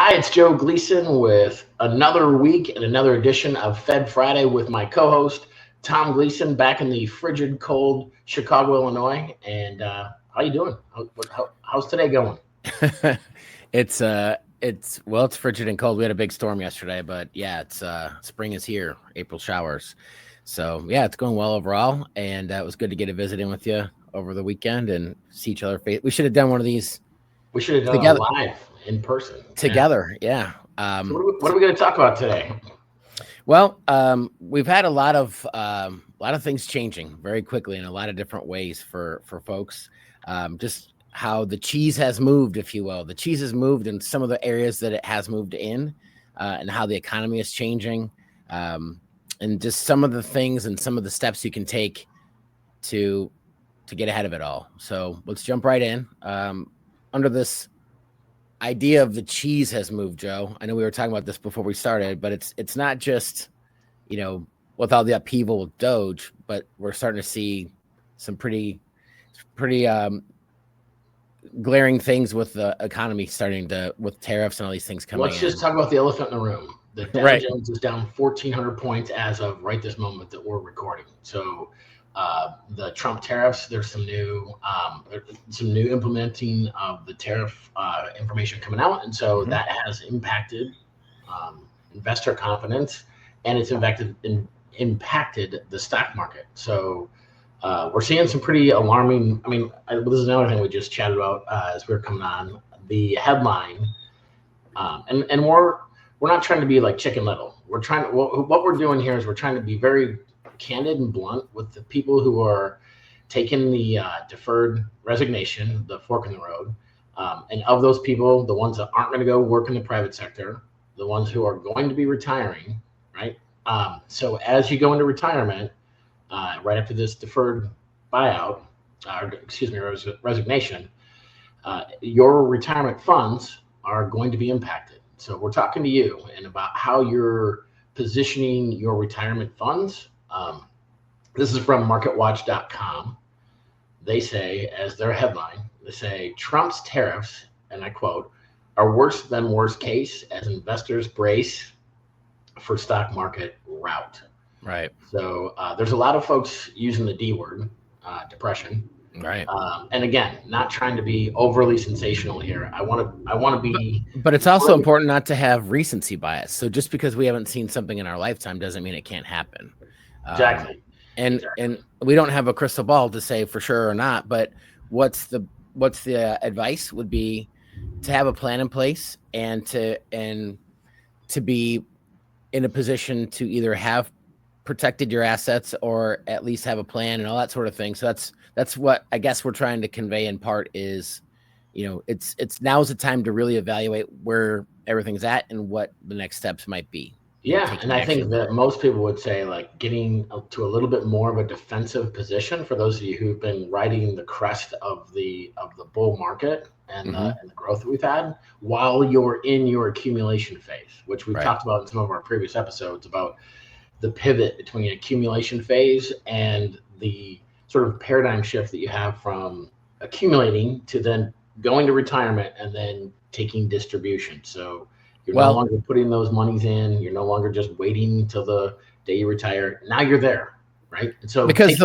Hi, it's Joe Gleason with another week and another edition of Fed Friday with my co-host Tom Gleason back in the frigid, cold Chicago, Illinois. And how you doing? How's today going? It's frigid and cold. We had a big storm yesterday, but yeah, it's spring is here, April showers. So yeah, it's going well overall, and it was good to get a visit in with you over the weekend and see each other face. We should have done one of these We should have done together. it live in person. Together, yeah. So what are we going to talk about today? Well, we've had a lot of things changing very quickly in a lot of different ways for folks. Just how the cheese has moved, if you will. The cheese has moved in some of the areas that it has moved in, and how the economy is changing, and just some of the things and some of the steps you can take to get ahead of it all. So let's jump right in. Under this idea of the cheese has moved, Joe. I know we were talking about this before we started, but it's not just, with all the upheaval with DOGE, but we're starting to see some pretty glaring things with the economy with tariffs and all these things coming in. Let's just talk about the elephant in the room. The Dow Jones is down 1,400 points as of right this moment that we're recording. So the Trump tariffs, there's some new implementing of the tariff information coming out, and so that has impacted investor confidence, and it's impacted the stock market. So we're seeing some pretty alarming. I mean, this is another thing we just chatted about as we were coming on. The headline, and we're not trying to be like Chicken Little. What we're doing here is we're trying to be very candid and blunt with the people who are taking the deferred resignation, the fork in the road, and of those people, the ones that aren't going to go work in the private sector, the ones who are going to be retiring, right? So as you go into retirement, right after this deferred buyout, resignation, your retirement funds are going to be impacted. So we're talking to you and about how you're positioning your retirement funds. This is from marketwatch.com. They say, as their headline, they say, Trump's tariffs, and I quote, are worse than worst case as investors brace for stock market rout. Right. So there's a lot of folks using the D word, depression. Right. And again, not trying to be overly sensational here. I want to be. But it's also important not to have recency bias. So just because we haven't seen something in our lifetime doesn't mean it can't happen. Exactly. And we don't have a crystal ball to say for sure or not. But what's the advice would be to have a plan in place and to be in a position to either have protected your assets or at least have a plan and all that sort of thing. So that's what I guess we're trying to convey in part is, it's now's the time to really evaluate where everything's at and what the next steps might be. Yeah, and I think that most people would say like getting to a little bit more of a defensive position for those of you who've been riding the crest of the bull market and the growth that we've had while you're in your accumulation phase, which we've talked about in some of our previous episodes about the pivot between an accumulation phase and the sort of paradigm shift that you have from accumulating to then going to retirement and then taking distribution. So you're no longer putting those monies in. You're no longer just waiting until the day you retire. Now you're there, right? And so because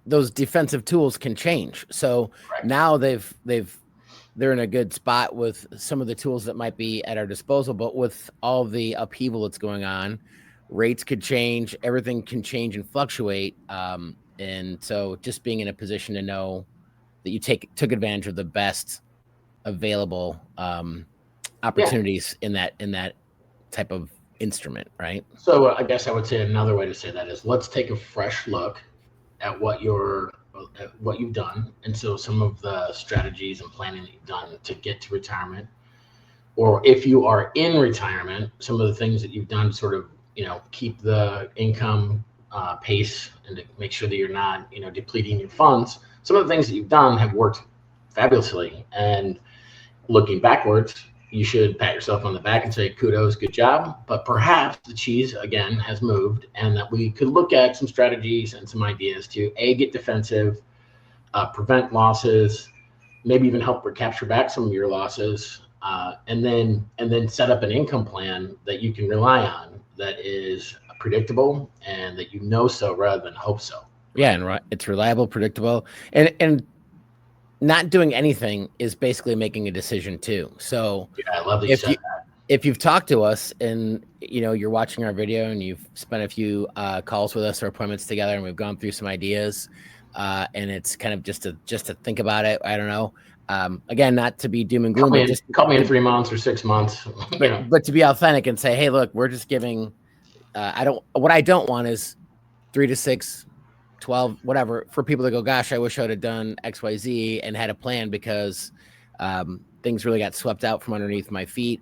those defensive tools can change. So now they're in a good spot with some of the tools that might be at our disposal. But with all the upheaval that's going on, rates could change. Everything can change and fluctuate. And so just being in a position to know that you took advantage of the best available opportunities in that type of instrument, right? So I guess I would say another way to say that is let's take a fresh look at what you've done, and so some of the strategies and planning that you've done to get to retirement, or if you are in retirement, some of the things that you've done to sort of keep the income pace and to make sure that you're not depleting your funds. Some of the things that you've done have worked fabulously, and looking backwards, you should pat yourself on the back and say, kudos, good job. But perhaps the cheese, again, has moved, and that we could look at some strategies and some ideas to, get defensive, prevent losses, maybe even help recapture back some of your losses, and then set up an income plan that you can rely on, that is predictable and that so rather than hope so. Yeah, and it's reliable, predictable, and not doing anything is basically making a decision too. So Yeah, I love that you said that. If you've talked to us and you're watching our video and you've spent a few calls with us or appointments together, and we've gone through some ideas, and it's kind of just to think about it. I don't know. Again, not to be doom and gloom, but just call me in 3 months or 6 months. But to be authentic and say, hey, look, we're just giving. What I don't want is 3 to 6, 12, whatever, for people to go, gosh, I wish I would have done X, Y, Z and had a plan, because things really got swept out from underneath my feet.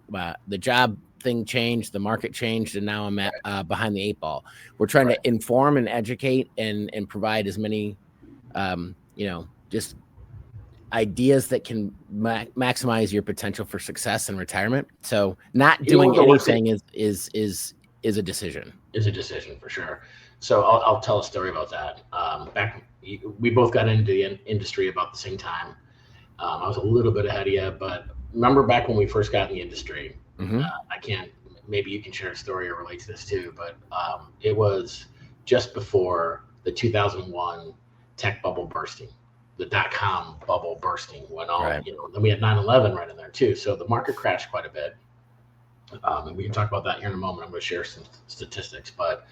The job thing changed, the market changed, and now I'm behind the 8 ball. We're trying to inform and educate and provide as many, just ideas that can maximize your potential for success and retirement. So not doing anything is a decision. Is a decision for sure. So I'll tell a story about that. We both got into the industry about the same time. I was a little bit ahead of you, but remember back when we first got in the industry, maybe you can share a story or relate to this too, but it was just before the 2001 tech bubble bursting, the .com bubble bursting went on, right. Then we had 9/11 right in there too. So the market crashed quite a bit. And we can talk about that here in a moment. I'm going to share some statistics, but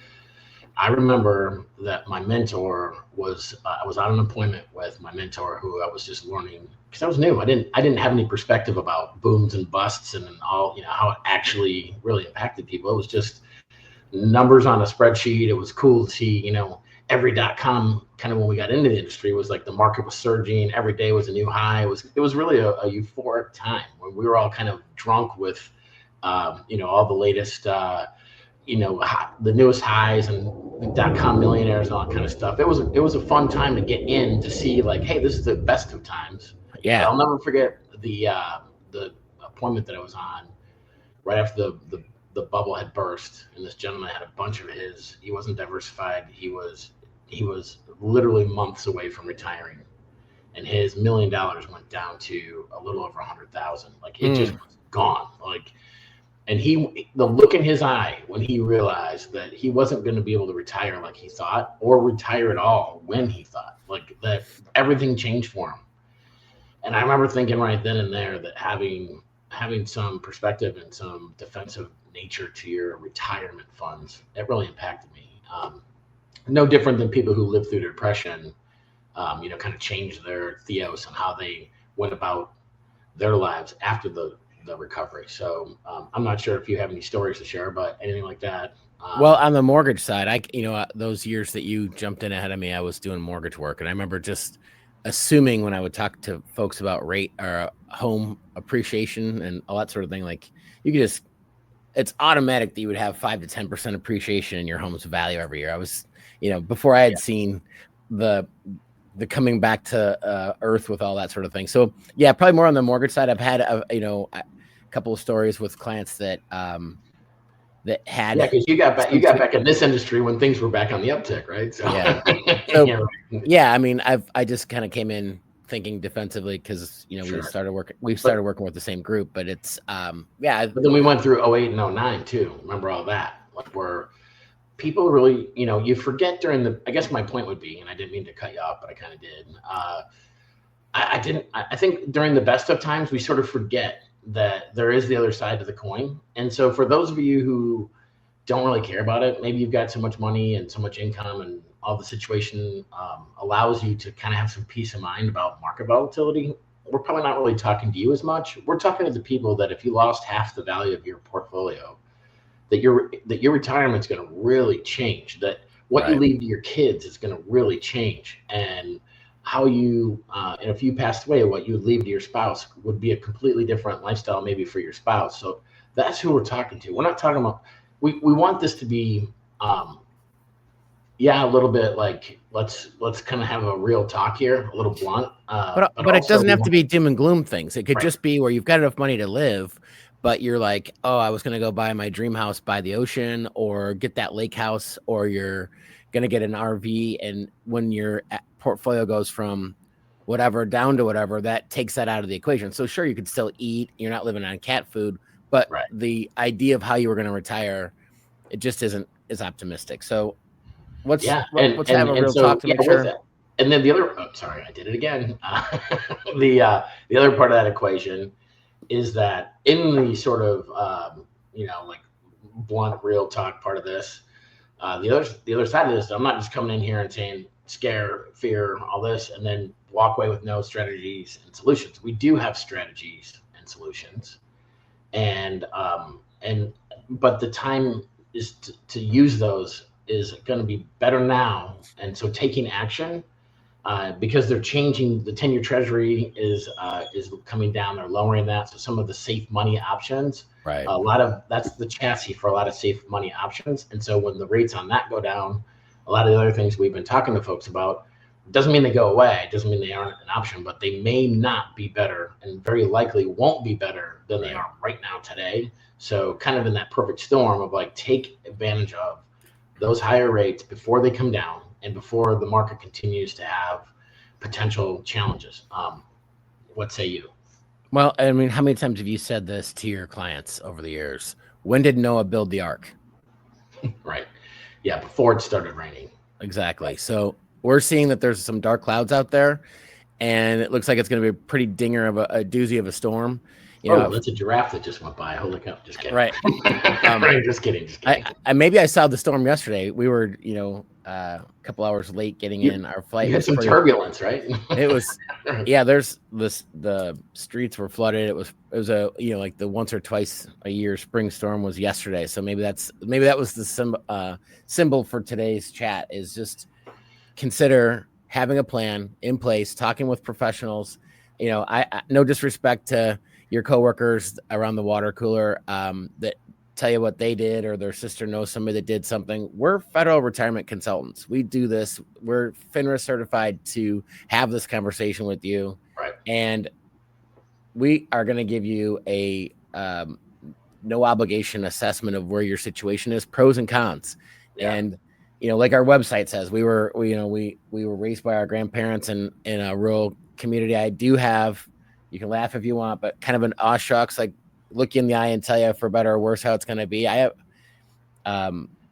I remember that my mentor I was on an appointment with my mentor, who I was just learning, because I was new. I didn't have any perspective about booms and busts and all, how it actually really impacted people. It was just numbers on a spreadsheet. It was cool to see, every .com, kind of when we got into the industry, was like the market was surging. Every day was a new high. It was really a euphoric time when we were all kind of drunk with, all the latest, the newest highs and .com millionaires and all that kind of stuff. It was a fun time to get in, to see like, hey, this is the best of times. Yeah. But I'll never forget the appointment that I was on right after the bubble had burst, and this gentleman had a bunch of he wasn't diversified. He was literally months away from retiring, and his $1 million went down to a little over 100,000. Like it just was gone. Like, and the look in his eye when he realized that he wasn't going to be able to retire like he thought, or retire at all when he thought, like that everything changed for him. And I remember thinking right then and there that having some perspective and some defensive nature to your retirement funds, it really impacted me. No different than people who lived through the Depression, kind of changed their theos on how they went about their lives after the recovery. So I'm not sure if you have any stories to share, but anything like that. Well, on the mortgage side, those years that you jumped in ahead of me, I was doing mortgage work, and I remember just assuming when I would talk to folks about rate or home appreciation and all that sort of thing, like it's automatic that you would have 5 to 10% appreciation in your home's value every year. I was, before I had seen the coming back to earth with all that sort of thing. So yeah, probably more on the mortgage side. I've had a couple of stories with clients that had, because you got back in this industry when things were back on the uptick, right? So yeah. I mean, I just kind of came in thinking defensively, because we started working with the same group, but it's But then we went through 08 and 09 too. Remember all that? Like, where people really, you forget during I guess my point would be, and I didn't mean to cut you off, but I kind of did. I think during the best of times, we sort of forget that there is the other side to the coin. And so for those of you who don't really care about it, maybe you've got so much money and so much income, and all the situation allows you to kind of have some peace of mind about market volatility. We're probably not really talking to you as much. We're talking to the people that if you lost half the value of your portfolio, that your retirement's going to really change, that what you leave to your kids is going to really change, and how you and if you passed away, what you would leave to your spouse would be a completely different lifestyle maybe for your spouse. So that's who we're talking to. We're not talking about, we want this to be a little bit like, let's kind of have a real talk here, a little blunt. But it doesn't have to be doom and gloom things. It could just be where you've got enough money to live, but you're like, oh, I was going to go buy my dream house by the ocean, or get that lake house, or you're going to get an RV. And when your portfolio goes from whatever down to whatever, that takes that out of the equation. So sure, you could still eat. You're not living on cat food, but Right. the idea of how you were going to retire, it just isn't as optimistic. So let's have a real so talk to yeah, make with sure. that, and then the other. Oh, sorry, I did it again. The other part of that equation is that in the sort of like blunt real talk part of this, the other side of this, I'm not just coming in here and saying scare, fear, all this, and then walk away with no strategies and solutions. We do have strategies and solutions, and but the time is to use those is going to be better now, and so taking action, because they're changing. The 10-year Treasury is coming down. They're lowering that. So some of the safe money options, Right. a lot of that's the chassis for a lot of safe money options. And so when the rates on that go down, a lot of the other things we've been talking to folks about doesn't mean they go away. It doesn't mean they aren't an option, but they may not be better, and very likely won't be better than they are right now today. So kind of in that perfect storm of like take advantage of those higher rates before they come down and before the market continues to have potential challenges. What say you? Well, I mean, how many times have you said this to your clients over the years? When did Noah build the ark? Right. Yeah, before it started raining. Exactly. So we're seeing that there's some dark clouds out there, and it looks like it's going to be a pretty dinger of a doozy of a storm. That's a giraffe that just went by. Holy cow! Just kidding. Right. Just kidding. Just kidding. Maybe I saw the storm yesterday. We were, a couple hours late getting in. Our flight You had was some turbulence, right? It was, yeah. There's this. The streets were flooded. It was a like the once or twice a year spring storm was yesterday. So maybe that was the symbol for today's chat is just consider having a plan in place, talking with professionals. I no disrespect to your coworkers around the water cooler that tell you what they did or their sister knows somebody that did something. We're federal retirement consultants. We do this. We're FINRA certified to have this conversation with you. Right. And we are going to give you a no obligation assessment of where your situation is, pros and cons. Yeah. And like our website says, we were raised by our grandparents in a rural community. I do have, you can laugh if you want, but kind of an aw shucks, like look you in the eye and tell you for better or worse how it's going to be. I have,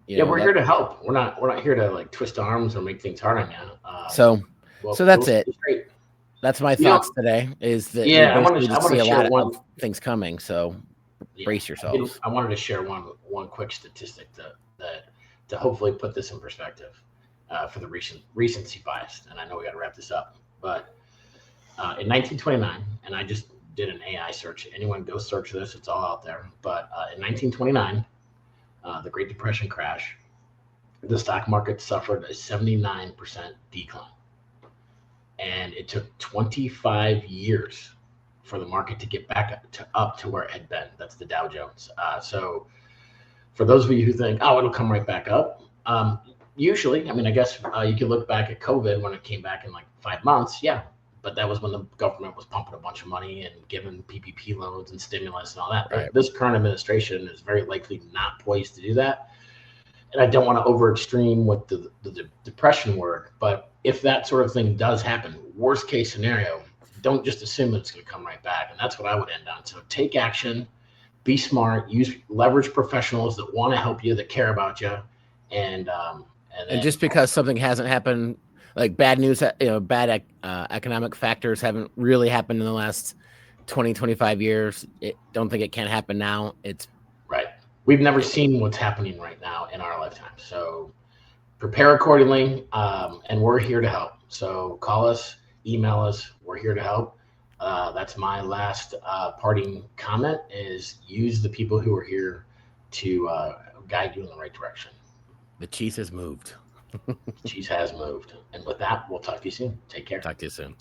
we're here to help. We're not here to like twist arms or make things hard on you. So that's it. That's my thoughts today. Is that I want to see a share lot of things coming. So brace yourselves. I wanted to share one quick statistic to hopefully put this in perspective for the recency bias. And I know we got to wrap this up, but in 1929, and I just did an AI search. Anyone go search this; it's all out there. But in 1929, the Great Depression crash, the stock market suffered a 79% decline, and it took 25 years for the market to get back up to where it had been. That's the Dow Jones. So for those of you who think, oh, it'll come right back up, usually, I guess you could look back at COVID when it came back in like 5 months. Yeah. But that was when the government was pumping a bunch of money and giving PPP loans and stimulus and all that. Right. This current administration is very likely not poised to do that. And I don't want to over extreme with the depression word, but if that sort of thing does happen, worst case scenario, don't just assume that it's going to come right back. And that's what I would end on. So take action, be smart, leverage professionals that want to help you, that care about you. And just because something hasn't happened, like bad news, bad economic factors haven't really happened in the last 20, 25 years. Don't think it can't happen now. It's right. We've never seen what's happening right now in our lifetime. So prepare accordingly. And we're here to help. So call us, email us. We're here to help. That's my last parting comment is use the people who are here to guide you in the right direction. The cheese has moved. Cheese has moved. And with that, we'll talk to you soon. Take care. Talk to you soon.